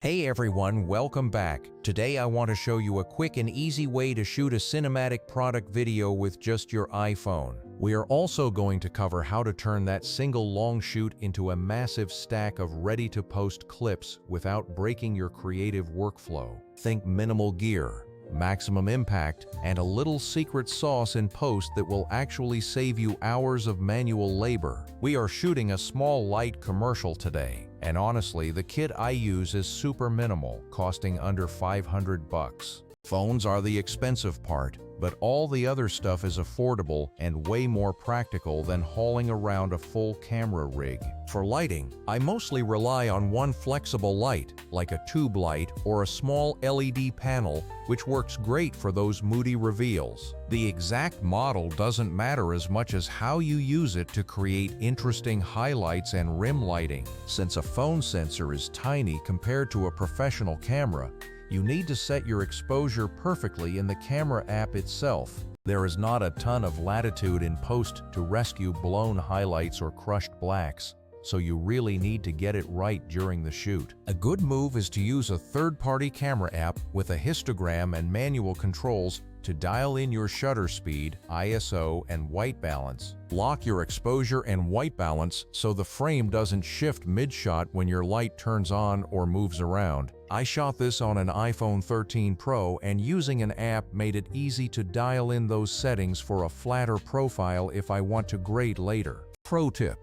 Hey everyone, welcome back. Today I want to show you a quick and easy way to shoot a cinematic product video with just your iPhone. We are also going to cover how to turn that single long shoot into a massive stack of ready-to-post clips without breaking your creative workflow. Think minimal gear, maximum impact, and a little secret sauce in post that will actually save you hours of manual labor. We are shooting a small light commercial today. And honestly, the kit I use is super minimal, costing under $500. Phones are the expensive part, but all the other stuff is affordable and way more practical than hauling around a full camera rig. For lighting, I mostly rely on one flexible light, like a tube light or a small LED panel, which works great for those moody reveals. The exact model doesn't matter as much as how you use it to create interesting highlights and rim lighting. Since a phone sensor is tiny compared to a professional camera, you need to set your exposure perfectly in the camera app itself. There is not a ton of latitude in post to rescue blown highlights or crushed blacks, so you really need to get it right during the shoot. A good move is to use a third-party camera app with a histogram and manual controls to dial in your shutter speed, ISO, and white balance. Lock your exposure and white balance so the frame doesn't shift mid-shot when your light turns on or moves around. I shot this on an iPhone 13 Pro, and using an app made it easy to dial in those settings for a flatter profile if I want to grade later. Pro tip: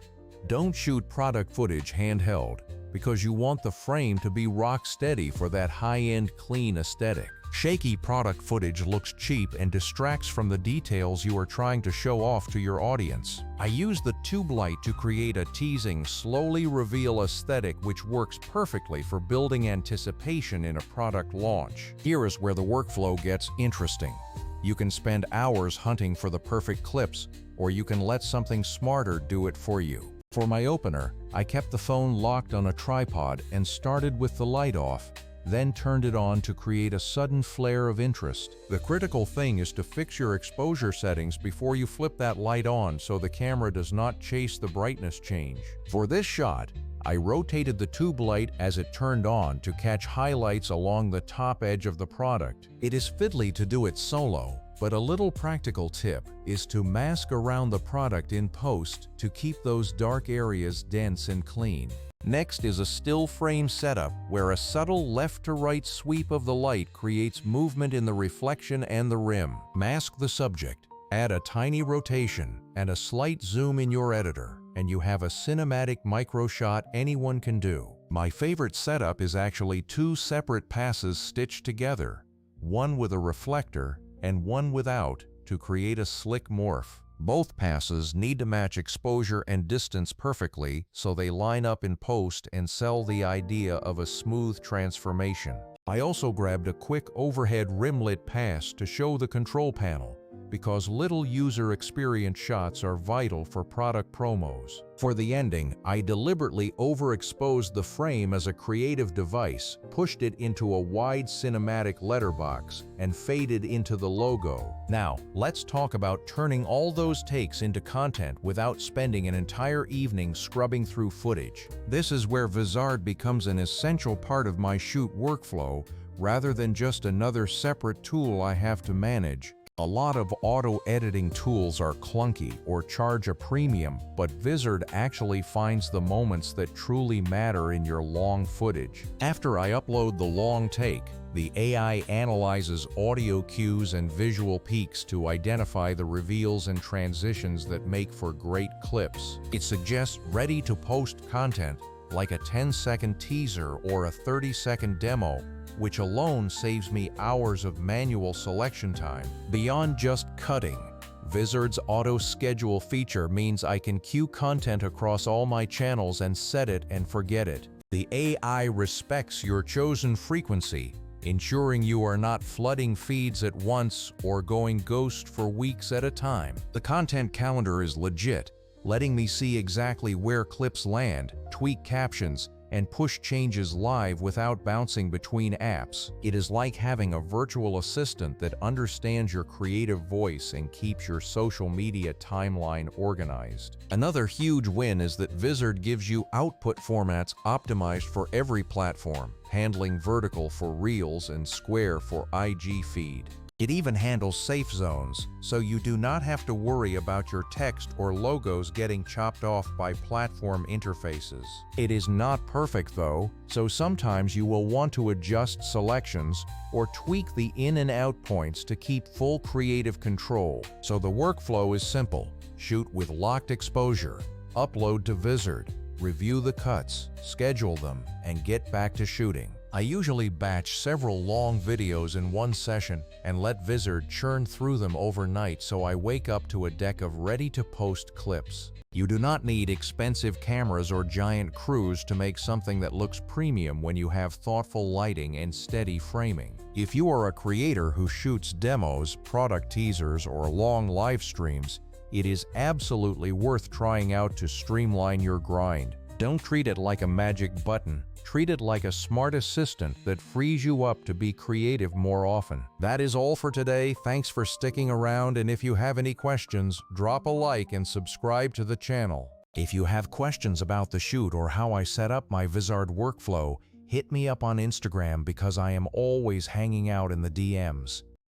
don't shoot product footage handheld, because you want the frame to be rock steady for that high-end clean aesthetic. Shaky product footage looks cheap and distracts from the details you are trying to show off to your audience. I use the tube light to create a teasing, slowly reveal aesthetic which works perfectly for building anticipation in a product launch. Here is where the workflow gets interesting. You can spend hours hunting for the perfect clips, or you can let something smarter do it for you. For my opener, I kept the phone locked on a tripod and started with the light off, then turned it on to create a sudden flare of interest. The critical thing is to fix your exposure settings before you flip that light on so the camera does not chase the brightness change. For this shot, I rotated the tube light as it turned on to catch highlights along the top edge of the product. It is fiddly to do it solo, but a little practical tip is to mask around the product in post to keep those dark areas dense and clean. Next is a still frame setup where a subtle left-to-right sweep of the light creates movement in the reflection and the rim. Mask the subject, add a tiny rotation, and a slight zoom in your editor, and you have a cinematic micro shot anyone can do. My favorite setup is actually two separate passes stitched together, one with a reflector and one without, to create a slick morph. Both passes need to match exposure and distance perfectly so they line up in post and sell the idea of a smooth transformation. I also grabbed a quick overhead rimlit pass to show the control panel, because little user experience shots are vital for product promos. For the ending, I deliberately overexposed the frame as a creative device, pushed it into a wide cinematic letterbox, and faded into the logo. Now, let's talk about turning all those takes into content without spending an entire evening scrubbing through footage. This is where Vizard becomes an essential part of my shoot workflow, rather than just another separate tool I have to manage. A lot of auto-editing tools are clunky or charge a premium, but Vizard actually finds the moments that truly matter in your long footage. After I upload the long take, the AI analyzes audio cues and visual peaks to identify the reveals and transitions that make for great clips. It suggests ready-to-post content, like a 10-second teaser or a 30-second demo, which alone saves me hours of manual selection time. Beyond just cutting, Vizard's auto-schedule feature means I can queue content across all my channels and set it and forget it. The AI respects your chosen frequency, ensuring you are not flooding feeds at once or going ghost for weeks at a time. The content calendar is legit, letting me see exactly where clips land, tweak captions, and push changes live without bouncing between apps. It is like having a virtual assistant that understands your creative voice and keeps your social media timeline organized. Another huge win is that Vizard gives you output formats optimized for every platform, handling vertical for Reels and square for IG feed. It even handles safe zones, so you do not have to worry about your text or logos getting chopped off by platform interfaces. It is not perfect though, so sometimes you will want to adjust selections or tweak the in and out points to keep full creative control. So the workflow is simple. Shoot with locked exposure, upload to Vizard, review the cuts, schedule them, and get back to shooting. I usually batch several long videos in one session and let Vizard churn through them overnight so I wake up to a deck of ready-to-post clips. You do not need expensive cameras or giant crews to make something that looks premium when you have thoughtful lighting and steady framing. If you are a creator who shoots demos, product teasers, or long live streams, it is absolutely worth trying out to streamline your grind. Don't treat it like a magic button. Treat it like a smart assistant that frees you up to be creative more often. That is all for today. Thanks for sticking around, and if you have any questions, drop a like and subscribe to the channel. If you have questions about the shoot or how I set up my Vizard workflow, hit me up on Instagram because I am always hanging out in the DMs.